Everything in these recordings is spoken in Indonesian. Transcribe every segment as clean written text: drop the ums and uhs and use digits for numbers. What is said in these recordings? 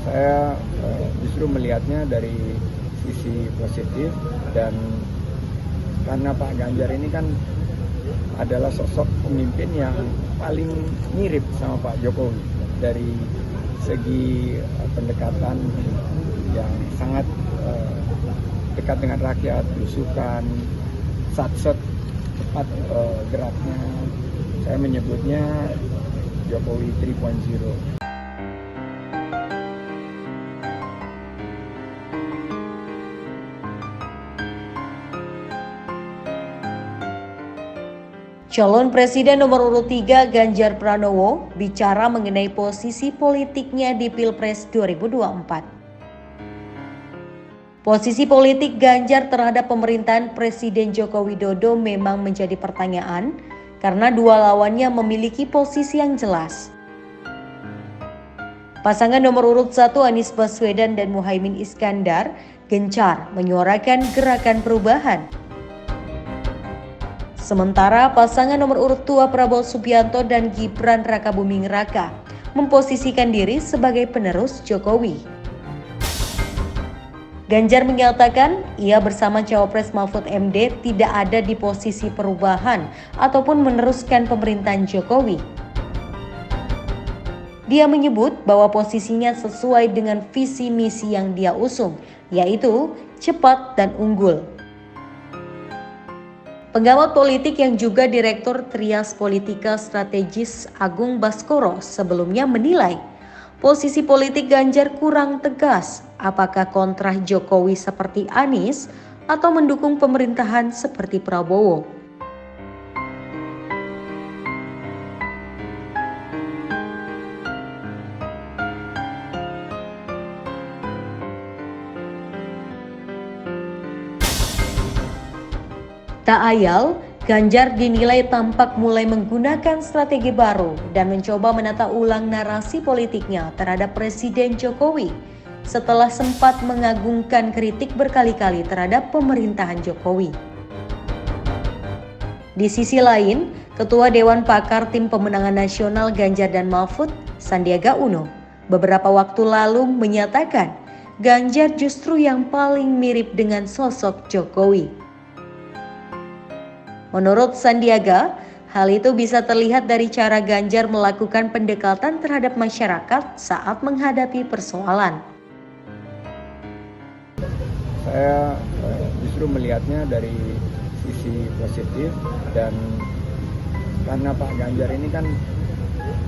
Saya justru melihatnya dari sisi positif, dan karena Pak Ganjar ini kan adalah sosok pemimpin yang paling mirip sama Pak Jokowi dari segi pendekatan yang sangat dekat dengan rakyat, belusukan, satset, cepat geraknya. Saya menyebutnya Jokowi 3.0. Calon Presiden nomor urut 3 Ganjar Pranowo bicara mengenai posisi politiknya di Pilpres 2024. Posisi politik Ganjar terhadap pemerintahan Presiden Joko Widodo memang menjadi pertanyaan karena dua lawannya memiliki posisi yang jelas. Pasangan nomor urut 1 Anies Baswedan dan Muhaimin Iskandar gencar menyuarakan gerakan perubahan. Sementara pasangan nomor urut 2 Prabowo Subianto dan Gibran Rakabuming Raka memposisikan diri sebagai penerus Jokowi. Ganjar menyatakan ia bersama Cawapres Mahfud MD tidak ada di posisi perubahan ataupun meneruskan pemerintahan Jokowi. Dia menyebut bahwa posisinya sesuai dengan visi misi yang dia usung, yaitu cepat dan unggul. Pengamat politik yang juga Direktur Trias Politika Strategis Agung Baskoro sebelumnya menilai posisi politik Ganjar kurang tegas, apakah kontra Jokowi seperti Anies atau mendukung pemerintahan seperti Prabowo. Tak ayal, Ganjar dinilai tampak mulai menggunakan strategi baru dan mencoba menata ulang narasi politiknya terhadap Presiden Jokowi setelah sempat mengagungkan kritik berkali-kali terhadap pemerintahan Jokowi. Di sisi lain, Ketua Dewan Pakar Tim Pemenangan Nasional Ganjar dan Mahfud, Sandiaga Uno, beberapa waktu lalu menyatakan Ganjar justru yang paling mirip dengan sosok Jokowi. Menurut Sandiaga, hal itu bisa terlihat dari cara Ganjar melakukan pendekatan terhadap masyarakat saat menghadapi persoalan. Saya justru melihatnya dari sisi positif, dan karena Pak Ganjar ini kan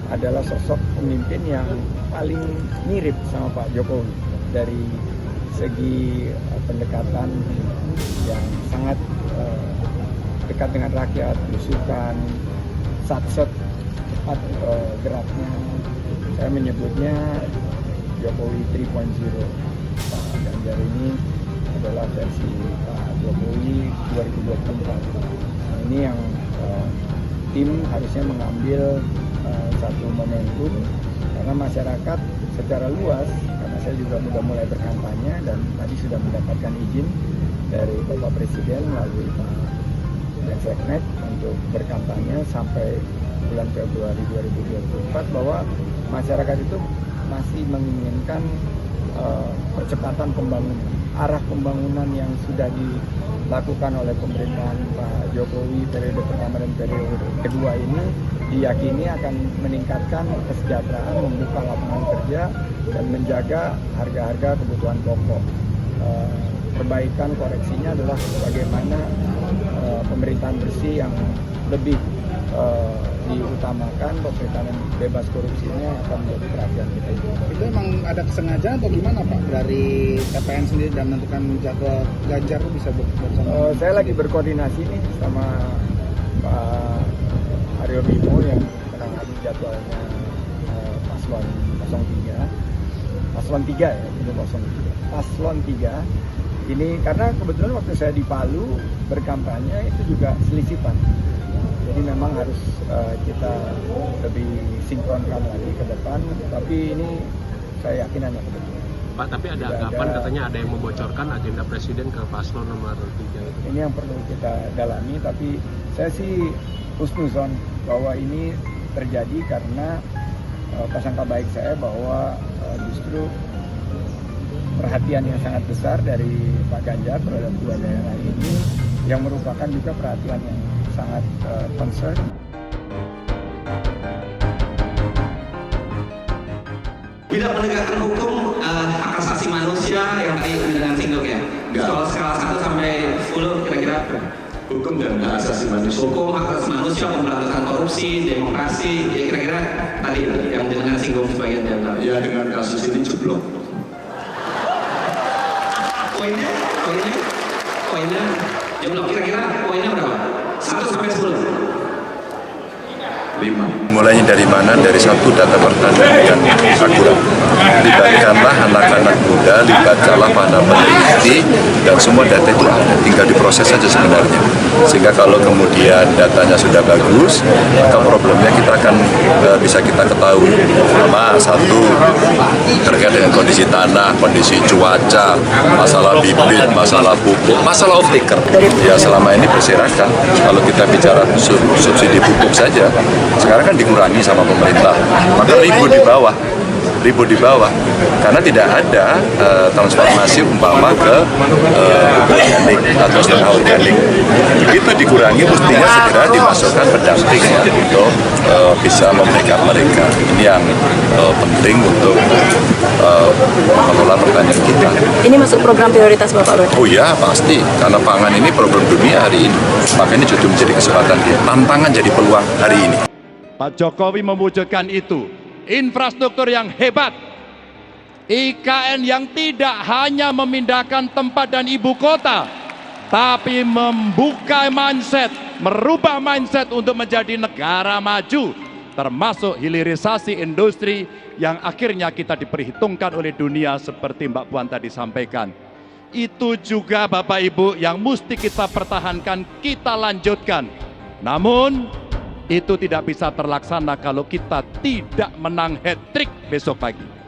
adalah sosok pemimpin yang paling mirip sama Pak Jokowi dari segi pendekatan yang sangat dekat dengan rakyat, belusukan, satset, cepat geraknya. Saya menyebutnya Jokowi 3.0. Pak Ganjar ini adalah versi Pak Jokowi 2024. Ini yang tim harusnya mengambil satu momentum, karena masyarakat secara luas, karena saya juga sudah mulai berkampanye dan tadi sudah mendapatkan izin dari Bapak Presiden melalui Pak Seknek untuk berkampanye sampai bulan Februari 2024, bahwa masyarakat itu masih menginginkan percepatan pembangunan. Arah pembangunan yang sudah dilakukan oleh pemerintahan Pak Jokowi periode pertama dan periode kedua ini diyakini akan meningkatkan kesejahteraan, membuka lapangan kerja, dan menjaga harga-harga kebutuhan pokok. Perbaikan koreksinya adalah bagaimana pemerintahan bersih yang lebih diutamakan, pemerintahan bebas korupsinya akan menjadi perhatian kita. Itu memang ada kesengajaan atau gimana Pak dari TPN sendiri dan menentukan jadwal Ganjar itu bisa bersama? Saya lagi berkoordinasi nih sama Pak Aryo Bimo yang menangani jadwalnya paslon 03. Paslon 3 ya, itu paslon 3. Ini karena kebetulan waktu saya di Palu berkampanye itu juga selisipan. Jadi memang harus kita lebih sinkronkan lagi ke depan. Tapi ini saya yakin hanya kebetulan. Pak, tapi ada anggapan katanya ada yang membocorkan agenda presiden ke paslon nomor 3 itu. Ini yang perlu kita dalami, tapi saya sih husnuzon bahwa ini terjadi karena prasangka baik saya bahwa justru perhatian yang sangat besar dari Pak Ganjar terhadap dua daerah ini, yang merupakan juga perhatian yang sangat concern. Tidak menegakkan hukum hak asasi manusia yang tadi dengan singgung ya. Soal skala 1 sampai 10 kira-kira hukum dan hak asasi manusia. hukum hak asasi manusia, pemberantasan korupsi, demokrasi, ya kira-kira tadi yang dengan singgung sebagian di antara. Ya dengan kasus ini jeblok. Poinnya, jumlah kira-kira poinnya berapa? 1 sampai 10. 5. Mulainya dari mana? Dari satu data pertanian yang akurat. Libatkanlah anak-anak muda, libatkanlah para peneliti, dan semua data itu ada, tinggal diproses saja sebenarnya. Sehingga kalau kemudian datanya sudah bagus, maka problemnya kita akan bisa kita ketahui. Pertama, satu terkait dengan kondisi tanah, kondisi cuaca, masalah bibit, masalah pupuk, masalah off-taker. Ya selama ini berserakan, kalau kita bicara subsidi pupuk saja, sekarang kan dikurangi sama pemerintah, maka ribu di bawah karena tidak ada transformasi umpama ke organik atau setengah organik. Begitu dikurangi, mestinya segera dimasukkan pendamping ya, untuk bisa membackup mereka. Ini yang penting untuk mengelola pertanian kita. Ini masuk program prioritas Bapak Luhut? Oh ya pasti, karena pangan ini problem dunia hari ini, maka ini justru menjadi kesempatan kita. Tantangan jadi peluang hari ini. Pak Jokowi mewujudkan itu, infrastruktur yang hebat, IKN yang tidak hanya memindahkan tempat dan ibu kota, tapi membuka mindset, merubah mindset untuk menjadi negara maju, termasuk hilirisasi industri yang akhirnya kita diperhitungkan oleh dunia seperti Mbak Puan tadi sampaikan. Itu juga Bapak Ibu yang mesti kita pertahankan, kita lanjutkan. Namun itu tidak bisa terlaksana kalau kita tidak menang hat-trick besok pagi.